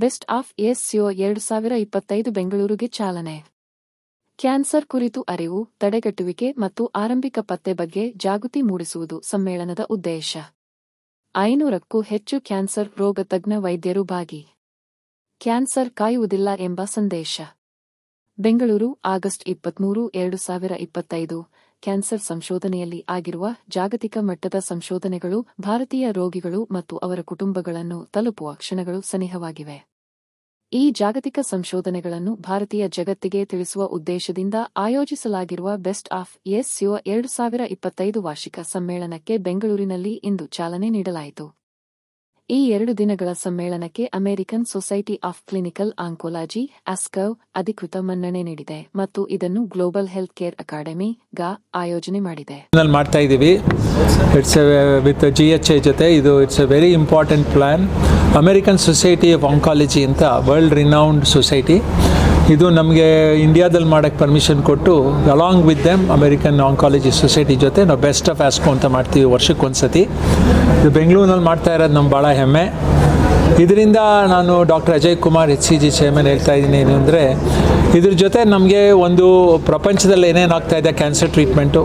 Best of SCO 2025 ಬೆಂಗಳೂರಿಗೆ ಚಾಲನೆ. Cancer ಕುರಿತು ಅರಿವು, ತಡೆಗಟ್ಟುವಿಕೆ ಮತ್ತು ಆರಂಭಿಕ ಪತ್ತೆ ಬಗ್ಗೆ ಜಾಗೃತಿ ಮೂಡಿಸುವುದು ಸಮ್ಮೇಳನದ ಉದ್ದೇಶ. 500ಕ್ಕೂ ಹೆಚ್ಚು ಕ್ಯಾನ್ಸರ್ ರೋಗ ತಜ್ಞ ವೈದ್ಯರು ಭಾಗಿ. ಕ್ಯಾನ್ಸರ್ ಕಾಯುವುದಿಲ್ಲ ಎಂಬ ಸಂದೇಶ. ಬೆಂಗಳೂರು, ಆಗಸ್ಟ್ 23, 2025. ಕ್ಯಾನ್ಸರ್ ಸಂಶೋಧನೆಯಲ್ಲಿ ಆಗಿರುವ ಜಾಗತಿಕ ಮಟ್ಟದ ಸಂಶೋಧನೆಗಳು ಭಾರತೀಯ ರೋಗಿಗಳು ಮತ್ತು ಅವರ ಕುಟುಂಬಗಳನ್ನು ತಲುಪುವ ಕ್ಷಣಗಳು ಸನಿಹವಾಗಿವೆ. ಈ ಜಾಗತಿಕ ಸಂಶೋಧನೆಗಳನ್ನು ಭಾರತೀಯ ಜಗತ್ತಿಗೆ ತಿಳಿಸುವ ಉದ್ದೇಶದಿಂದ ಆಯೋಜಿಸಲಾಗಿರುವ ಬೆಸ್ಟ್ ಆಫ್ ಎಸ್ಸಿಒ 2025 ವಾರ್ಷಿಕ ಸಮ್ಮೇಳನಕ್ಕೆ ಬೆಂಗಳೂರಿನಲ್ಲಿ ಇಂದು ಚಾಲನೆ ನೀಡಲಾಯಿತು. ಈ 2 ದಿನಗಳ ಸಮ್ಮೇಳನಕ್ಕೆ American Society of Clinical Oncology (ASCO) ಅಧಿಕೃತ ಮನ್ನಣೆ ನೀಡಿದೆ ಮತ್ತು ಇದನ್ನು Global Health Care Academy (GA) ಆಯೋಜನೆ ಮಾಡಿದೆ. ಮಾಡ್ತಾ ಇದ್ದೀವಿ ವಿತ್ GHI ಜೊತೆ. It's a very important plan. American Society of Oncology ಅಂತ ವರ್ಲ್ಡ್ ರಿನೌಂಡ್ ಸೊಸೈಟಿ. ಇದು ನಮಗೆ ಇಂಡಿಯಾದಲ್ಲಿ ಮಾಡೋಕ್ಕೆ ಪರ್ಮಿಷನ್ ಕೊಟ್ಟು along with them American Oncology Society ಜೊತೆ ನಾವು ಬೆಸ್ಟ್ ಆಫ್ ASCO ಅಂತ ಮಾಡ್ತೀವಿ ವರ್ಷಕ್ಕೊಂದ್ಸತಿ. ಇದು ಬೆಂಗಳೂರಿನಲ್ಲಿ ಮಾಡ್ತಾ ಇರೋದು ನಮ್ಗೆ ಭಾಳ ಹೆಮ್ಮೆ. ಇದರಿಂದ ನಾನು doctor Ajay Kumar HCG chairman ಹೇಳ್ತಾ ಇದ್ದೀನಿ ಏನು ಅಂದರೆ, ಇದ್ರ ಜೊತೆ ನಮಗೆ ಒಂದು ಪ್ರಪಂಚದಲ್ಲಿ ಏನೇನಾಗ್ತಾ ಇದೆ ಕ್ಯಾನ್ಸರ್ ಟ್ರೀಟ್ಮೆಂಟು,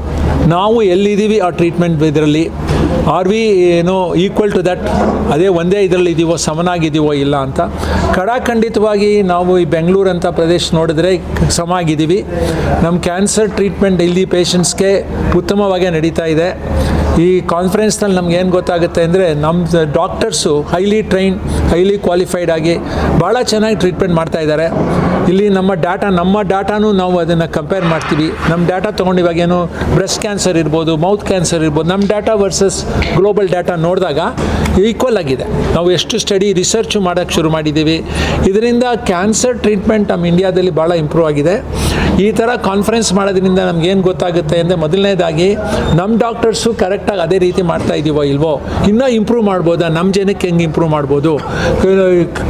ನಾವು ಎಲ್ಲಿದ್ದೀವಿ ಆ ಟ್ರೀಟ್ಮೆಂಟ್ ಇದರಲ್ಲಿ are we equal to that, ಅದೇ ಒಂದೇ ಇದರಲ್ಲಿ ಇದ್ದೀವೋ, ಸಮನಾಗಿದ್ದೀವೋ ಇಲ್ಲ ಅಂತ. ಖಂಡಿತವಾಗಿ ನಾವು ಈ ಬೆಂಗಳೂರು ಅಂತ ಪ್ರದೇಶ ನೋಡಿದ್ರೆ ಸಮ ಆಗಿದ್ದೀವಿ. ನಮ್ಮ ಕ್ಯಾನ್ಸರ್ ಟ್ರೀಟ್ಮೆಂಟ್ ಇಲ್ಲಿ ಪೇಷಂಟ್ಸ್ಗೆ ಉತ್ತಮವಾಗಿ ನಡೀತಾ ಇದೆ. ಈ ಕಾನ್ಫರೆನ್ಸ್ನಲ್ಲಿ ನಮ್ಗೆ ಏನು ಗೊತ್ತಾಗುತ್ತೆ ಅಂದರೆ, ನಮ್ಮ doctors highly train, highly qualified ಆಗಿ ಭಾಳ ಚೆನ್ನಾಗಿ ಟ್ರೀಟ್ಮೆಂಟ್ ಮಾಡ್ತಾ ಇದ್ದಾರೆ. ಇಲ್ಲಿ ನಮ್ಮ ಡಾಟಾನು ನಾವು ಅದನ್ನು ಕಂಪೇರ್ ಮಾಡ್ತೀವಿ. ನಮ್ಮ ಡಾಟಾ ತೊಗೊಂಡು ಇವಾಗೇನು ಬ್ರೆಸ್ಟ್ ಕ್ಯಾನ್ಸರ್ ಇರ್ಬೋದು, ಮೌತ್ ಕ್ಯಾನ್ಸರ್ ಇರ್ಬೋದು, ನಮ್ಮ ಡಾಟಾ ವರ್ಸಸ್ ಗ್ಲೋಬಲ್ ಡಾಟಾ ನೋಡಿದಾಗ ಈಕ್ವಲ್ ಆಗಿದೆ. ನಾವು ಎಷ್ಟು ಸ್ಟಡಿ ರಿಸರ್ಚ್ ಮಾಡೋಕ್ಕೆ ಶುರು ಮಾಡಿದ್ದೀವಿ. ಇದರಿಂದ ಕ್ಯಾನ್ಸರ್ ಟ್ರೀಟ್ಮೆಂಟ್ ನಮ್ಮ ಇಂಡಿಯಾದಲ್ಲಿ ಭಾಳ ಇಂಪ್ರೂವ್ ಆಗಿದೆ. ಈ ಥರ ಕಾನ್ಫರೆನ್ಸ್ ಮಾಡೋದ್ರಿಂದ ನಮಗೇನು ಗೊತ್ತಾಗುತ್ತೆ ಅಂದರೆ, ಮೊದಲನೇದಾಗಿ ನಮ್ಮ ಡಾಕ್ಟರ್ಸು ಕರೆಕ್ಟಾಗಿ ಅದೇ ರೀತಿ ಮಾಡ್ತಾ ಇದ್ದೀವೋ ಇಲ್ವೋ, ಇನ್ನೂ ಇಂಪ್ರೂವ್ ಮಾಡ್ಬೋದಾ, ನಮ್ಮ ಜನಕ್ಕೆ ಹೆಂಗೆ ಇಂಪ್ರೂವ್ ಮಾಡ್ಬೋದು.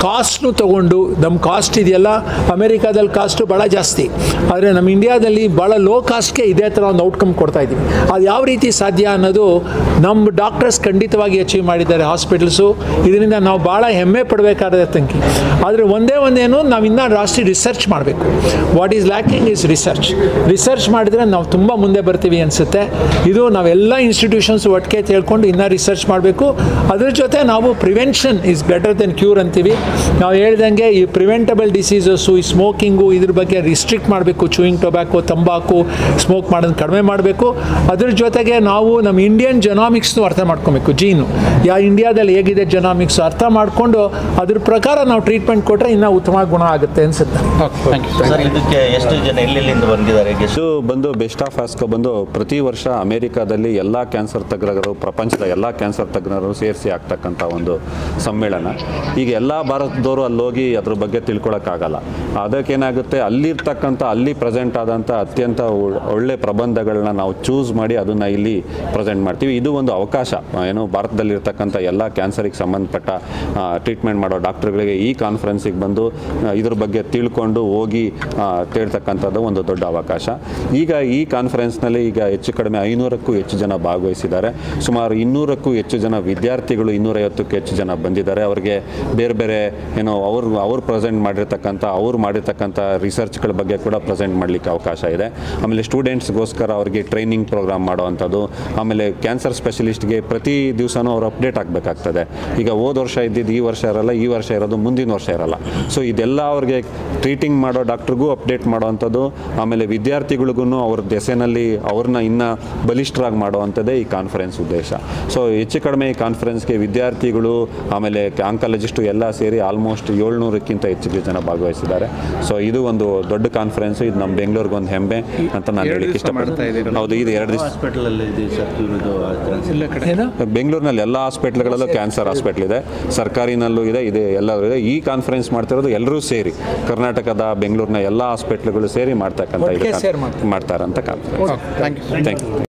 ಕಾಸ್ಟ್ನು ತೊಗೊಂಡು, ನಮ್ಮ ಕಾಸ್ಟ್ ಇದೆಯಲ್ಲ ಅಮೆರಿಕಾದಲ್ಲಿ ಕಾಸ್ಟು ಭಾಳ ಜಾಸ್ತಿ, ಆದರೆ ನಮ್ಮ ಇಂಡಿಯಾದಲ್ಲಿ ಭಾಳ ಲೋ ಕಾಸ್ಟ್ಗೆ ಇದೇ ಥರ ಒಂದು ಔಟ್ಕಮ್ ಕೊಡ್ತಾ ಇದ್ದೀವಿ. ಅದು ಯಾವ ರೀತಿ ಸಾಧ್ಯ ಅನ್ನೋದು ನಮ್ಮ ಡಾಕ್ಟರ್ಸ್ ಖಂಡಿತವಾಗಿ ಅಚೀವ್ ಮಾಡಿದ್ದಾರೆ ಹಾಸ್ಪಿಟಲ್ಸು. ಇದರಿಂದ ನಾವು ಭಾಳ ಹೆಮ್ಮೆ ಪಡಬೇಕಾದ ತಂಕಿ. ಆದರೆ ಒಂದೇನು, ನಾವು ಇನ್ನೂ ರಾಷ್ಟ್ರೀಯ ರಿಸರ್ಚ್ ಮಾಡಬೇಕು. What is lacking is research ಮಾಡಿದರೆ ನಾವು ತುಂಬ ಮುಂದೆ ಬರ್ತೀವಿ ಅನಿಸುತ್ತೆ. ಇದು ನಾವೆಲ್ಲ ಇನ್ಸ್ಟಿಟ್ಯೂಷನ್ಸ್ ಒಟ್ಟಿಗೆ ತಿಳ್ಕೊಂಡು ಇನ್ನೂ ರಿಸರ್ಚ್ ಮಾಡಬೇಕು. ಅದ್ರ ಜೊತೆ ನಾವು prevention is better then cure ಅಂತೀವಿ. ನಾವು ಹೇಳ್ದಂಗೆ ಈ ಪ್ರಿವೆಂಟಬಲ್ ಡಿಸೀಸಸ್ಸು, ಈ ಸ್ಮೋಕಿಂಗು, ಇದ್ರ ಬಗ್ಗೆ ರಿಸ್ಟ್ರಿಕ್ಟ್ ಮಾಡಬೇಕು. ಚೂಯಿಂಗ್ ಟೊಬ್ಯಾಕೋ, ತಂಬಾಕು, ಸ್ಮೋಕ್ ಮಾಡೋದು ಕಡಿಮೆ ಮಾಡಬೇಕು. ಅದ್ರ ಜೊತೆಗೆ ನಾವು ನಮ್ಮ ಇಂಡಿಯನ್ ಜೆನಾಮಿಕ್ಸ್ನು ಅರ್ಥ ಮಾಡ್ಕೊಬೇಕು. ಜೀನು ಇಂಡಿಯಾದಲ್ಲಿ ಹೇಗಿದೆ ಜೆನಾಮಿಕ್ಸ್ ಅರ್ಥ ಮಾಡಿಕೊಂಡು ಅದ್ರ ಪ್ರಕಾರ ನಾವು ಟ್ರೀಟ್ಮೆಂಟ್ ಕೊಟ್ಟರೆ ಇನ್ನೂ ಉತ್ತಮ ಗುಣ ಆಗುತ್ತೆ ಅನಿಸುತ್ತೆ. ಇದಕ್ಕೆ ಎಷ್ಟು ಜನ ಎಲ್ಲಿಂದ ಬಂದಿದ್ದಾರೆ? ಇದು ಬಂದು ಬೆಸ್ಟ್ ಆಫ್ ASCO ಬಂದು ಪ್ರತಿ ವರ್ಷ ಅಮೆರಿಕಾದಲ್ಲಿ ಎಲ್ಲ ಕ್ಯಾನ್ಸರ್ ತಜ್ಞರು, ಪ್ರಪಂಚದ ಎಲ್ಲ ಕ್ಯಾನ್ಸರ್ ತಜ್ಞರು ಸೇರಿಸಿ ಆಗ್ತಕ್ಕಂಥ ಒಂದು ಸಮ್ಮೇಳನ. ಈಗ ಎಲ್ಲ ಭಾರತದವರು ಅಲ್ಲೋಗಿ ಅದ್ರ ಬಗ್ಗೆ ತಿಳ್ಕೊಳಕ್ಕಾಗಲ್ಲ. ಅದಕ್ಕೇನಾಗುತ್ತೆ, ಅಲ್ಲಿ ಪ್ರೆಸೆಂಟ್ ಆದಂಥ ಅತ್ಯಂತ ಒಳ್ಳೆ ಪ್ರಬಂಧಗಳನ್ನ ನಾವು ಚೂಸ್ ಮಾಡಿ ಅದನ್ನು ಇಲ್ಲಿ ಪ್ರೆಸೆಂಟ್ ಮಾಡ್ತೀವಿ. ಇದು ಒಂದು ಅವಕಾಶ, ಭಾರತದಲ್ಲಿರ್ತಕ್ಕಂಥ ಎಲ್ಲ ಕ್ಯಾನ್ಸರಿಗೆ ಸಂಬಂಧಪಟ್ಟ ಟ್ರೀಟ್ಮೆಂಟ್ ಮಾಡೋ ಡಾಕ್ಟರ್ಗಳಿಗೆ ಈ ಕಾನ್ಫರೆನ್ಸಿಗೆ ಬಂದು ಇದ್ರ ಬಗ್ಗೆ ತಿಳ್ಕೊಂಡು ಹೋಗಿ ತೇಳ್ತಕ್ಕಂಥದ್ದು ಒಂದು ದೊಡ್ಡ ಅವಕಾಶ. ಈಗ ಈ ಕಾನ್ಫರೆನ್ಸ್ನಲ್ಲಿ ಈಗ ಹೆಚ್ಚು ಕಡಿಮೆ 500ಕ್ಕೂ ಹೆಚ್ಚು ಜನ ಭಾಗವಹಿಸಿದ್ದಾರೆ. ಸುಮಾರು 200ಕ್ಕೂ ಹೆಚ್ಚು ಜನ ವಿದ್ಯಾರ್ಥಿಗಳು, 250ಕ್ಕೂ ಹೆಚ್ಚು ಜನ ಬಂದಿದ್ದಾರೆ. ಅವರಿಗೆ ಬೇರೆ ಬೇರೆ ಅವ್ರು ಪ್ರೆಸೆಂಟ್ ಮಾಡಿರ್ತಕ್ಕಂಥ ರಿಸರ್ಚ್ಗಳ ಬಗ್ಗೆ ಕೂಡ ಪ್ರೆಸೆಂಟ್ ಮಾಡಲಿಕ್ಕೆ ಅವಕಾಶ ಇದೆ. ಆಮೇಲೆ ಸ್ಟೂಡೆಂಟ್ಸ್ಗೋಸ್ಕರ ಅವ್ರಿಗೆ ಟ್ರೈನಿಂಗ್ ಪ್ರೋಗ್ರಾಮ್ ಮಾಡೋವಂಥದ್ದು. ಆಮೇಲೆ ಕ್ಯಾನ್ಸರ್ ಸ್ಪೆಷಲಿಸ್ಟ್ಗೆ ಪ್ರತಿ ದಿವಸನೂ ಅವ್ರು ಅಪ್ಡೇಟ್ ಆಗಬೇಕಾಗ್ತದೆ. ಈಗ ಹೋದ ವರ್ಷ ಇದ್ದಿದ್ದು ಈ ವರ್ಷ ಇರಲ್ಲ, ಈ ವರ್ಷ ಇರೋದು ಮುಂದಿನ ವರ್ಷ ಇರಲ್ಲ. ಸೊ ಇದೆಲ್ಲ ಅವ್ರಿಗೆ ಟ್ರೀಟಿಂಗ್ ಮಾಡೋ ಡಾಕ್ಟ್ರಿಗೂ ಅಪ್ಡೇಟ್ ಮಾಡೋವಂಥದ್ದು, ಆಮೇಲೆ ವಿದ್ಯಾರ್ಥಿಗಳಿಗೂ ಅವ್ರ ದೆಸೆನಲ್ಲಿ ಅವ್ರನ್ನ ಇನ್ನೂ ಬಲಿಷ್ಠರಾಗಿ ಮಾಡುವಂಥದ್ದೇ ಈ ಕಾನ್ಫರೆನ್ಸ್ ಉದ್ದೇಶ. ಸೊ ಹೆಚ್ಚು ಕಡಿಮೆ ಈ ಕಾನ್ಫರೆನ್ಸ್ಗೆ ವಿದ್ಯಾರ್ಥಿಗಳು ಆಮೇಲೆ ಆಂಕಾಲಜಿಸ್ಟು ಎಲ್ಲ ಸೇರಿ ಆಲ್ಮೋಸ್ಟ್ 700ಕ್ಕಿಂತ ಹೆಚ್ಚು ಜನ ಭಾಗವಹಿಸಿದ್ದಾರೆ. ಸೊ ಇದು ಒಂದು ದೊಡ್ಡ ಕಾನ್ಫರೆನ್ಸ್. ಇದು ನಮ್ಮ ಬೆಂಗಳೂರಿಗೆ ಒಂದು ಹೆಮ್ಮೆ ಅಂತ ನಾನು ಹೇಳಲಿಕ್ಕೆ ಇಷ್ಟಪಡ್ತೀನಿ. ಹೌದು, ಇದು 2 ದಿವಸ ಬೆಂಗಳೂರಿನಲ್ಲಿ ಎಲ್ಲ ಹಾಸ್ಪಿಟ್ಲ್ಗಳಲ್ಲೂ ಕ್ಯಾನ್ಸರ್ ಹಾಸ್ಪಿಟ್ಲ್ ಇದೆ, ಸರ್ಕಾರಿನಲ್ಲೂ ಇದೆ, ಎಲ್ಲರೂ ಇದೆ. ಈ ಕಾನ್ಫರೆನ್ಸ್ ಮಾಡ್ತಿರೋದು ಎಲ್ಲರೂ ಸೇರಿ, ಕರ್ನಾಟಕದ ಬೆಂಗಳೂರಿನ ಎಲ್ಲ ಹಾಸ್ಪಿಟ್ಲ್ಗಳು ಸೇರಿ ಮಾಡ್ತಾರಂತ ಕಾನ್ಫರೆನ್ಸ್. Thank you.